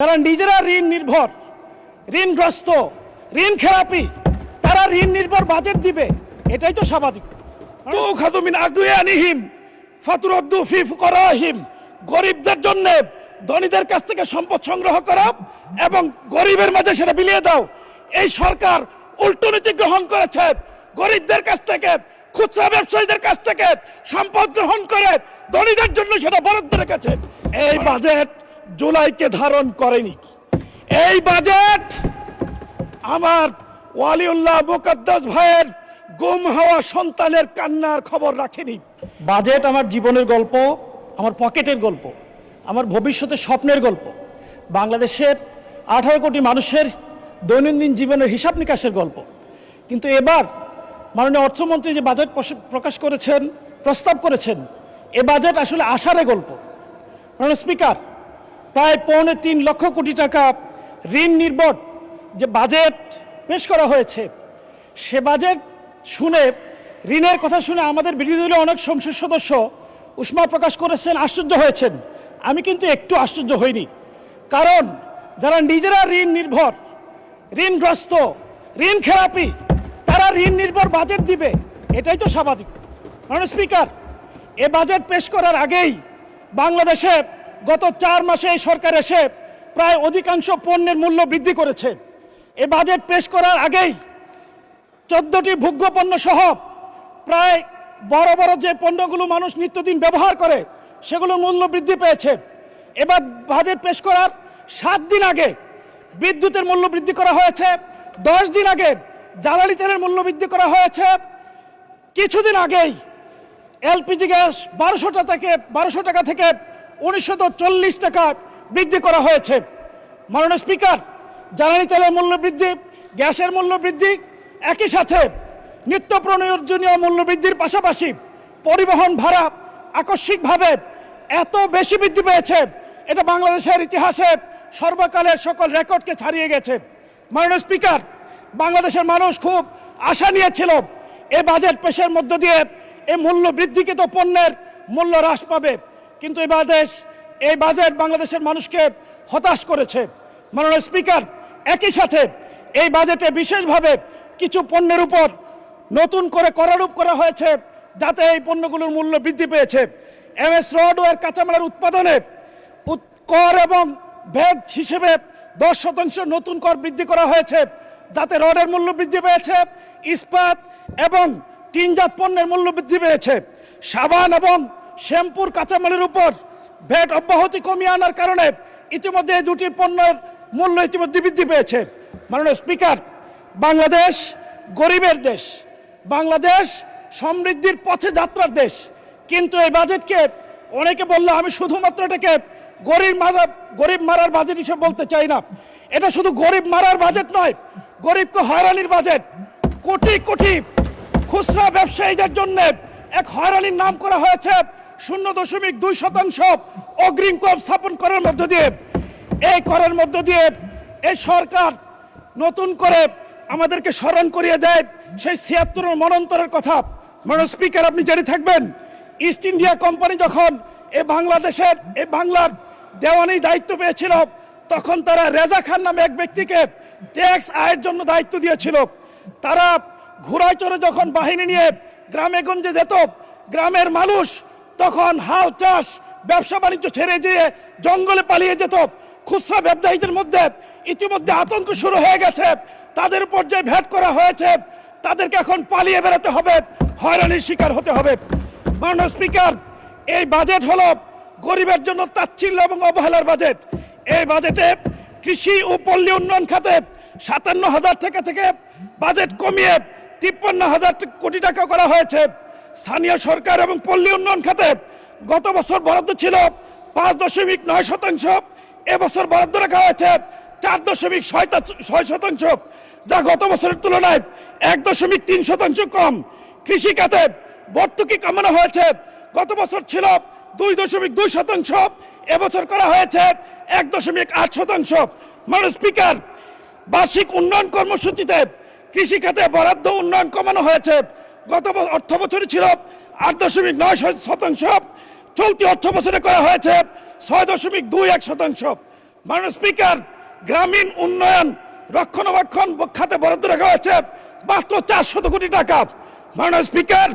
যারা নিজেরা ঋণ নির্ভর, ঋণগ্রস্ত, ঋণ খেলাপি, তারা ঋণ নির্ভর বাজেট দিবে, এটাই তো স্বাভাবিক। গরিবদের জন্য ধনীদের কাছ থেকে সম্পদ সংগ্রহ করা এবং গরিবের মাঝে সেটা বিলিয়ে দাও, এই সরকার উল্টো নীতি গ্রহণ করেছে। গরিবদের কাছ থেকে, খুচরা ব্যবসায়ীদের কাছ থেকে সম্পদ গ্রহণ করে ধনীদের জন্য সেটা বরাদ্দ রেখেছে। এই বাজেট জুলাইকে ধারণ করেনি। এই বাজেট আমার ওয়ালিউল্লাহ মুকদ্দাস ভাইয়ের গুম হওয়া সন্তানের কান্নার খবর রাখেনি। বাজেট আমার জীবনের গল্প, আমার পকেটের গল্প, আমার ভবিষ্যতের স্বপ্নের গল্প, বাংলাদেশের 18 কোটি মানুষের দৈনন্দিন জীবনের হিসাব নিকাশের গল্প। কিন্তু এবার মাননীয় অর্থমন্ত্রী যে বাজেট প্রকাশ করেছেন, প্রস্তাব করেছেন, এ বাজেট আসলে আশারে গল্প। মাননীয় স্পিকার, প্রায় 3.25 লক্ষ কোটি টাকা ঋণ নির্ভর যে বাজেট পেশ করা হয়েছে, সে বাজেট শুনে, ঋণের কথা শুনে আমাদের বিরোধী দলের অনেক সংসদ সদস্য উষ্মা প্রকাশ করেছেন, আশ্চর্য হয়েছেন। আমি কিন্তু একটু আশ্চর্য হইনি, কারণ যারা নিজেরা ঋণ নির্ভর, ঋণগ্রস্ত, ঋণ খেলাপি, তারা ঋণ নির্ভর বাজেট দিবে, এটাই তো স্বাভাবিক। মাননীয় স্পিকার, এ বাজেট পেশ করার আগেই বাংলাদেশে গত 4 মাসে এই সরকার এসে প্রায় অধিকাংশ পণ্যের মূল্য বৃদ্ধি করেছে। এ বাজেট পেশ করার আগেই 14টি ভোগ্য পণ্য সহ প্রায় বড় বড় যে পণ্যগুলো মানুষ নিত্যদিন ব্যবহার করে সেগুলোর মূল্য বৃদ্ধি পেয়েছে। এবার বাজেট পেশ করার 7 দিন আগে বিদ্যুতের মূল্য বৃদ্ধি করা হয়েছে, 10 দিন আগে জ্বালানি তেলের মূল্য বৃদ্ধি করা হয়েছে, কিছুদিন আগেই এলপিজি গ্যাস 1200 টাকা থেকে 1940 টাকা বৃদ্ধি করা হয়েছে। মাননীয় স্পিকার, জ্বালানি তেলের মূল্য বৃদ্ধি, গ্যাসের মূল্য বৃদ্ধি, একই সাথে নিত্য প্রয়োজনীয় মূল্য বৃদ্ধির পাশাপাশি পরিবহন ভাড়া আকস্মিকভাবে এত বেশি বৃদ্ধি পেয়েছে, এটা বাংলাদেশের ইতিহাসে সর্বকালের সকল রেকর্ডকে ছাড়িয়ে গেছে। মাননীয় স্পিকার, বাংলাদেশের মানুষ খুব আশা নিয়েছিল এই বাজেট পেশের মধ্য দিয়ে এই মূল্য বৃদ্ধিকৃত পণ্যের মূল্য হ্রাস পাবে, কিন্তু এই বাজেট বাংলাদেশের মানুষকে হতাশ করেছে। মাননীয় স্পিকার, একই সাথে এই বাজেটে বিশেষভাবে কিছু পণ্যের উপর নতুন করে করারোপ করা হয়েছে, যাতে এই পণ্যগুলোর মূল্য বৃদ্ধি পেয়েছে। এমএস রড ও এর কাঁচামালের উৎপাদনে কর এবং ভ্যাট হিসেবে 10% নতুন কর বৃদ্ধি করা হয়েছে, যাতে রডের মূল্য বৃদ্ধি পেয়েছে, ইস্পাত এবং টিনজাত পণ্যের মূল্য বৃদ্ধি পেয়েছে। সাবান এবং শ্যাম্পুর কাঁচামালের উপর ভ্যাট অব্যাহতি কমিয়ে আনার কারণে ইতিমধ্যে এই দুটি পণ্যের মূল্য ইতিমধ্যে বৃদ্ধি পেয়েছে। মাননীয় স্পিকার, বাংলাদেশ গরিবের দেশ, বাংলাদেশ সমৃদ্ধির পথে যাত্রার দেশ, কিন্তু এই বাজেটকে অনেকে বললে আমি শুধুমাত্র এটাকে গরিব মারার বাজেট হিসেবে বলতে চাই না। এটা শুধু গরিব মারার বাজেট নয়, গরিবকে হয়রানির বাজেট। কোটি কোটি খুচরা ব্যবসায়ীদের জন্য এক হয়রানির নাম করা হয়েছে 0.2% অগ্রিম কর স্থাপন করার মধ্য দিয়ে। এই করের মধ্য দিয়ে এই সরকার নতুন করে আমাদেরকে স্মরণ করিয়ে দেয় সেই 76 মনন্তরের কথা। মাননীয় স্পিকার, আপনি জেনে থাকবেন, ইস্ট ইন্ডিয়া কোম্পানি যখন এই বাংলার দেওয়ানির দায়িত্ব পেয়েছিল, তখন তারা রেজা খান নামে এক ব্যক্তিকে ট্যাক্স আয়ের জন্য দায়িত্ব দিয়েছিল। তারা ঘোড়ায় চড়ে যখন বাহিনী নিয়ে গ্রামে গঞ্জে যেত, গ্রামের মানুষ তখন হাল চাষ ব্যবসা বাণিজ্য ছেড়ে দিয়ে জঙ্গলে পালিয়ে যেত। খুচরা ব্যবসায়ীদের মধ্যে ইতিমধ্যে আতঙ্ক শুরু হয়ে গেছে, তাদের উপর যে ভ্যাট করা হয়েছে তাদেরকে এখন পালিয়ে বেরোতে হবে, হয়রানির শিকার হতে হবে। মাননীয় স্পিকার, এই বাজেট হলো গরিবের জন্য তাচ্ছিল্য এবং অবহেলার বাজেট। এই বাজেটে কৃষি ও পল্লী উন্নয়ন খাতে 57,000 টাকা থেকে বাজেট কমিয়ে 53,000 কোটি টাকা করা হয়েছে। স্থানীয় সরকার এবং পল্লী উন্নয়ন খাতে গত বছর বরাদ্দ ছিল 5.9%, এবছর বরাদ্দ রাখা হয়েছে 4.6%, যা গত বছরের তুলনায় 1.3% কম। কৃষি খাতে ভর্তুকি কমানো হয়েছে, গত বছর ছিল 2.2%, এবছর করা হয়েছে 1.8%। মাননীয় স্পিকার, বার্ষিক উন্নয়ন কর্মসূচিতে কৃষি খাতে বরাদ্দ উন্নয়ন কমানো হয়েছে, গত অর্থ বছরে ছিল 8.9%, চলতি অর্থ বছরে করা হয়েছে 6.21%। মাননীয় স্পিকার, গ্রামীণ উন্নয়ন রক্ষণাবেক্ষণ খাতে বরাদ্দ রাখা হয়েছে মাত্র 400 কোটি টাকা। মাননীয় স্পিকার,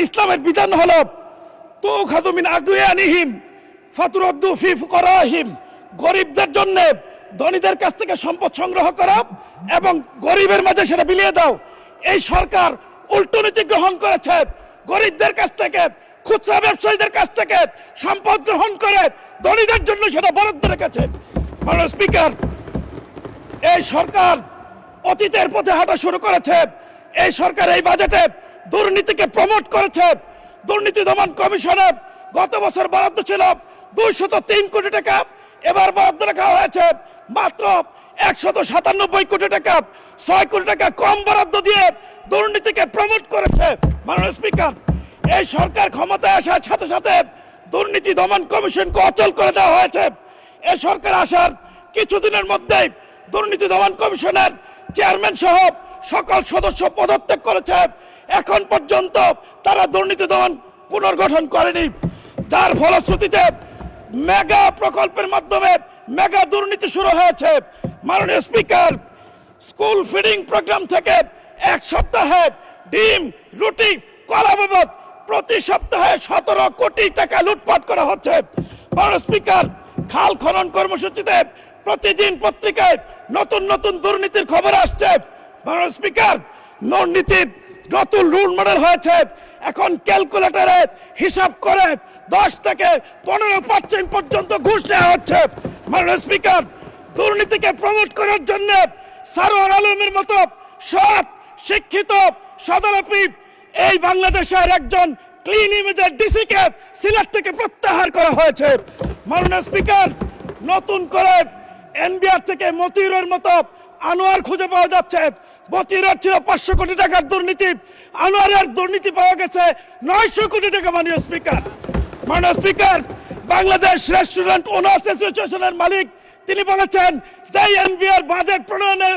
ইসলামের বিধান হলো তো খাদুমিন আগুয়ানিহিম ফাতুরাদ্দু ফি ফুকারাহিম, গরিবদের জন্য ধনীদের কাছ থেকে সম্পদ সংগ্রহ করা এবং গরিবের মাঝে সেটা বিলিয়ে দাও। এই সরকার উল্টো নীতি গ্রহণ করেছে, গরিবদের কাছ থেকে খুচরা ব্যবসায়ীদের কাছ থেকে সম্পদ গ্রহণ করে ধনীদের জন্য সেটা বরাদ্দ রেখেছে। মাননীয় স্পিকার, এই সরকার অতীতের পথে হাঁটা শুরু করেছে। এই সরকার এই বাজেটে দুর্নীতিকে প্রমোট করেছে। দুর্নীতি দমন কমিশনে গত বছর বরাদ্দ ছিল 203 কোটি টাকা, এবার বরাদ্দ রাখা হয়েছে মাত্র 197 কোটি টাকা। 6 কোটি টাকা কম বরাদ্দ দিয়ে দুর্নীতিকে প্রমোট করেছে। মাননীয় স্পিকার, এই সরকার ক্ষমতায় আসার সাথে সাথে দুর্নীতি দমন কমিশনকে অচল করে দেওয়া হয়েছে। এই সরকার আসার কিছুদিনের মধ্যেই দুর্নীতি দমন কমিশনের চেয়ারম্যান সহ সকল সদস্য পদত্যাগ করেছে। এখন পর্যন্ত তারা দুর্নীতি দমন পুনর্গঠন করেনি, যার ফলশ্রুতিতে মেগা প্রকল্পের মাধ্যমে মেগা দুর্নীতি শুরু হয়েছে। মাননীয় স্পিকার, স্কুল ফিডিং প্রোগ্রাম থেকে এক সপ্তাহে ডিম, রুটি, কলা বাবদ প্রতি সপ্তাহে 17 কোটি টাকা লুটপাট করা হচ্ছে। মাননীয় স্পিকার, খাল খনন কর্মসূচিতে প্রতিদিন পত্রিকায় নতুন নতুন দুর্নীতির খবর আসছে। মাননীয় স্পিকার, দুর্নীতির নতুন রুল মডেল হয়েছে। এখন ক্যালকুলেটরে হিসাব করে 10 থেকে 15% পর্যন্ত ঘুষ নেওয়া হচ্ছে। মাননীয় স্পিকার, দুর্নীতিকে প্রমোট করার জন্য সারোয়ার আলমের মতো সৎ, শিক্ষিত, সদারপি এই বাংলাদেশের একজন ক্লিন ইমেজের ডিসিকে সিলেট থেকে প্রত্যাহার করা হয়েছে। মাননীয় স্পিকার, নতুন করে এনবিআর থেকে মতিউরের মতো আনোয়ার খুঁজে পাওয়া যাচ্ছে। মতিউরের ছিল 500 কোটি টাকার দুর্নীতি, আনোয়ারের দুর্নীতি পাওয়া গেছে 900 কোটি টাকা। মাননীয় স্পিকার, বাংলাদেশ রেস্টুরেন্ট ওনার্স অ্যাসোসিয়েশনের মালিক তিনি বলেছেন, যে এনবিআর বাজেট প্রণয়নে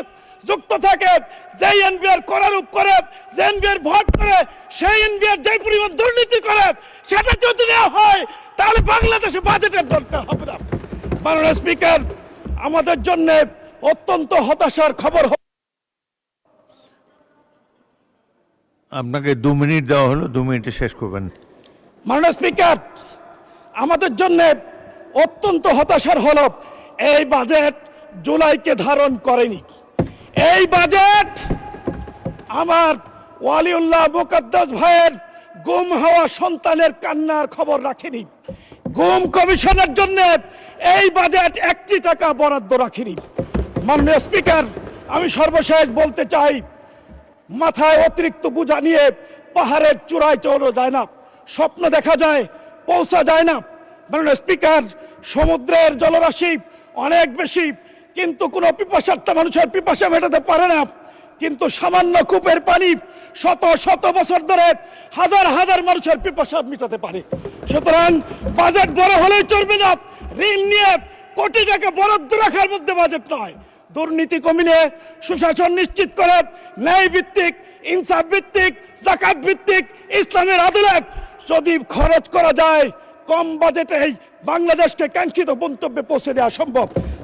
যুক্ত থাকে, যে এনবিআর করারূপ করে, যে এনবিআর ভোট করে, সেই এনবিআর যে পরিমাণ দুর্নীতি করে সেটা যদি নেওয়া হয় তাহলে বাংলাদেশে বাজেটের দরকার হবে না। মাননীয় স্পিকার, আমাদের জন্য অত্যন্ত হতাশার খবর। আপনাকে 2 মিনিট দেওয়া হলো, 2 মিনিটে শেষ করবেন। মাননীয় স্পিকার, আমাদের জন্য অত্যন্ত হতাশার হলো এই বাজেট জুলাইকে ধারণ করেনি। এই বাজেট আমার ওয়ালিউল্লাহ মুকদ্দাস ভাইয়ের গুম হওয়া সন্তানের কান্নার খবর রাখেনি। গুম কমিশনের জন্য এই বাজেট 1 টাকা বরাদ্দ রাখেনি। মাননীয় স্পিকার, আমি সর্বশেষ বলতে চাই, মাথায় অতিরিক্ত বোঝা নিয়ে পাহাড়ের চূড়ায় চড়া যায় না, স্বপ্ন দেখা যায়, পৌঁছা যায় না। মাননীয় স্পিকার, সমুদ্রের জলরাশি অনেক বেশি, কিন্তু কোনো পিপাসার্থা মানুষের পিপাসা মেটাতে পারে না। কিন্তু সামান্য কূপের পানি শত শত বছর ধরে হাজার হাজার মানুষের পিপাসা মেটাতে পারে। সুতরাং বাজেট বড় হলেই চলবে না, ঋণ নিয়ে কোটি টাকা বরাদ্দ রাখার মধ্যে বাজেট নয়। দুর্নীতি কমিয়ে সুশাসন নিশ্চিত করে ন্যায় ভিত্তিক, ইনসাফ ভিত্তিক, জাকাত ভিত্তিক ইসলামের আদলে যদি খরচ করা যায়, কম বাজেটেই বাংলাদেশকে কাঙ্ক্ষিত গন্তব্যে পৌঁছে দেওয়া সম্ভব।